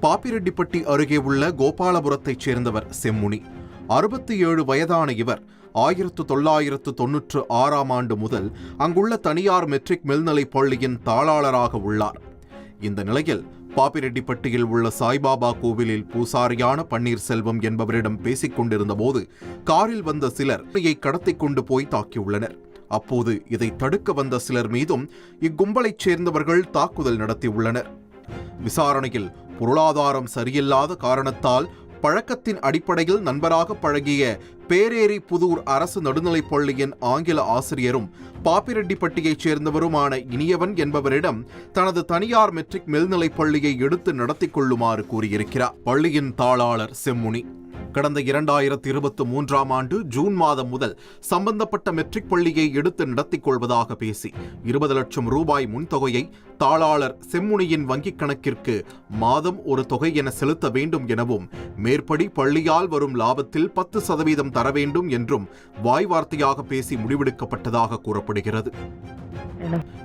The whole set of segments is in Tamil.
பாப்பிரெட்டிப்பட்டி அருகே உள்ள கோபாலபுரத்தைச் சேர்ந்தவர் செம்முனி. 67 வயதான இவர் 1996 முதல் அங்குள்ள தனியார் மெட்ரிக் மேல்நிலைப் பள்ளியின் தாளாளராக உள்ளார். இந்த நிலையில் பாப்பிரெட்டிப்பட்டியில் உள்ள சாய்பாபா கோவிலில் பூசாரியான பன்னீர்செல்வம் என்பவரிடம் பேசிக் கொண்டிருந்த போது காரில் வந்த சிலர் கடத்திக் கொண்டு போய் தாக்கியுள்ளனர். அப்போது இதை தடுக்க வந்த சிலர் மீதும் இக்கும்பலைச் சேர்ந்தவர்கள் தாக்குதல் நடத்தியுள்ளனர். விசாரணையில் பொருளாதாரம் சரியில்லாத காரணத்தால் பழக்கத்தின் அடிப்படையில் நண்பராக பழகிய பேரேரி புதூர் அரசு நடுநிலைப் பள்ளியின் ஆங்கில ஆசிரியரும் பாப்பிரெட்டிப்பட்டியைச் சேர்ந்தவருமான இனியவன் என்பவரிடம் தனது தனியார் மெட்ரிக் மேல்நிலைப் பள்ளியை எடுத்து நடத்தி கொள்ளுமாறு கூறியிருக்கிறார். பள்ளியின் தாளாளர் செம்முனி கடந்த 2023 ஜூன் மாதம் முதல் சம்பந்தப்பட்ட மெட்ரிக் பள்ளியை எடுத்து நடத்திக் கொள்வதாக பேசி 20 லட்சம் ரூபாய் முன்தொகையை தாளாளர் செம்முனியின் வங்கிக் கணக்கிற்கு மாதம் ஒரு தொகை என செலுத்த வேண்டும் எனவும் மேற்படி பள்ளியால் வரும் லாபத்தில் 10% தர வேண்டும் என்றும் வாய் வார்த்தையாக பேசி முடிவெடுக்கப்பட்டதாக கூறப்படுகிறது.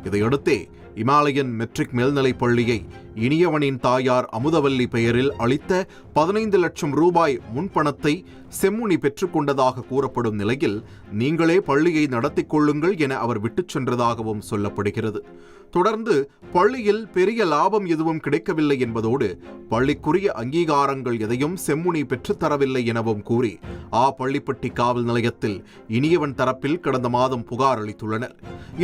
இதையடுத்தே இமாலயன் மெட்ரிக் மேல்நிலைப் பள்ளியை இனியவனின் தாயார் அமுதவல்லி பெயரில் அளித்த 15 லட்சம் ரூபாய் முன்பணத்தை செம்முனி பெற்றுக்கொண்டதாக கூறப்படும் நிலையில் நீங்களே பள்ளியை நடத்தி கொள்ளுங்கள் என அவர் விட்டுச் சென்றதாகவும் சொல்லப்படுகிறது. தொடர்ந்து பள்ளியில் பெரிய லாபம் எதுவும் கிடைக்கவில்லை என்பதோடு பள்ளிக்குரிய அங்கீகாரங்கள் எதையும் செம்முனி பெற்றுத்தரவில்லை எனவும் கூறி பள்ளிப்பட்டி காவல் நிலையத்தில் இனியவன் தரப்பில் கடந்த மாதம் புகார் அளித்துள்ளனர்.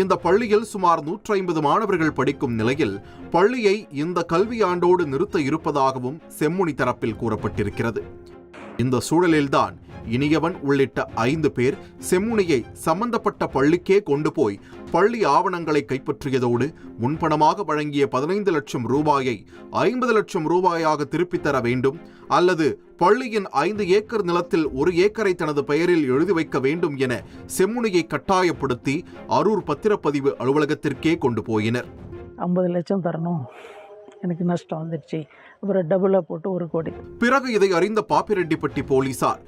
இந்த பள்ளியில் சுமார் 150 மாணவர்கள் படிக்கும் நிலையில் பள்ளியை இந்த கல்வியாண்டோடு நிறுத்த இருப்பதாகவும் செம்முனி தரப்பில் கூறப்பட்டிருக்கிறது. இந்த சூழலில்தான் இனியவன் உள்ளிட்ட 5 பேர் செம்முனியை சம்பந்தப்பட்ட பள்ளிக்கே கொண்டு போய் பள்ளி ஆவணங்களை கைப்பற்றியதோடு முன்பணமாக வழங்கிய 15 லட்சம் ரூபாயை 50 லட்சம் ரூபாயாக திருப்பித் தர வேண்டும் அல்லது பள்ளியின் 5 ஏக்கர் நிலத்தில் 1 ஏக்கரை தனது பெயரில் எழுதி வைக்க வேண்டும் என செம்முனியை கட்டாயப்படுத்தி அரூர் பத்திரப்பதிவு அலுவலகத்திற்கே கொண்டு போயினர். 50 லட்சம் தரணும், எனக்கு நஷ்டம் வந்துடுச்சு, அப்புறம் டபுளா போட்டு 1 கோடி. பிறகு இதை அறிந்த பாப்பிரெட்டிப்பட்டி போலீசார்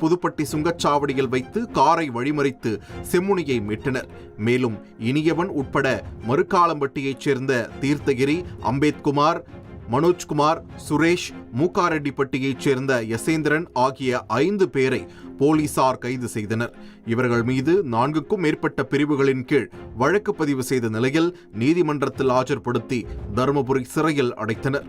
புதுப்பட்டி சுங்கச்சாவடியில் வைத்து காரை வழிமறித்து செம்முனியை மீட்டனர். மேலும் இனியவன் உட்பட மறுக்காலம்பட்டியைச் சேர்ந்த தீர்த்தகிரி, அம்பேத்குமார், மனோஜ்குமார், சுரேஷ், மூக்காரெட்டிப்பட்டியைச் சேர்ந்த யசேந்திரன் ஆகிய 5 பேரை போலீசார் கைது செய்தனர். இவர்கள் மீது 4க்கும் மேற்பட்ட பிரிவுகளின் கீழ் வழக்கு பதிவு செய்த நிலையில் நீதிமன்றத்தில் ஆஜர்படுத்தி தருமபுரி சிறையில் அடைத்தனர்.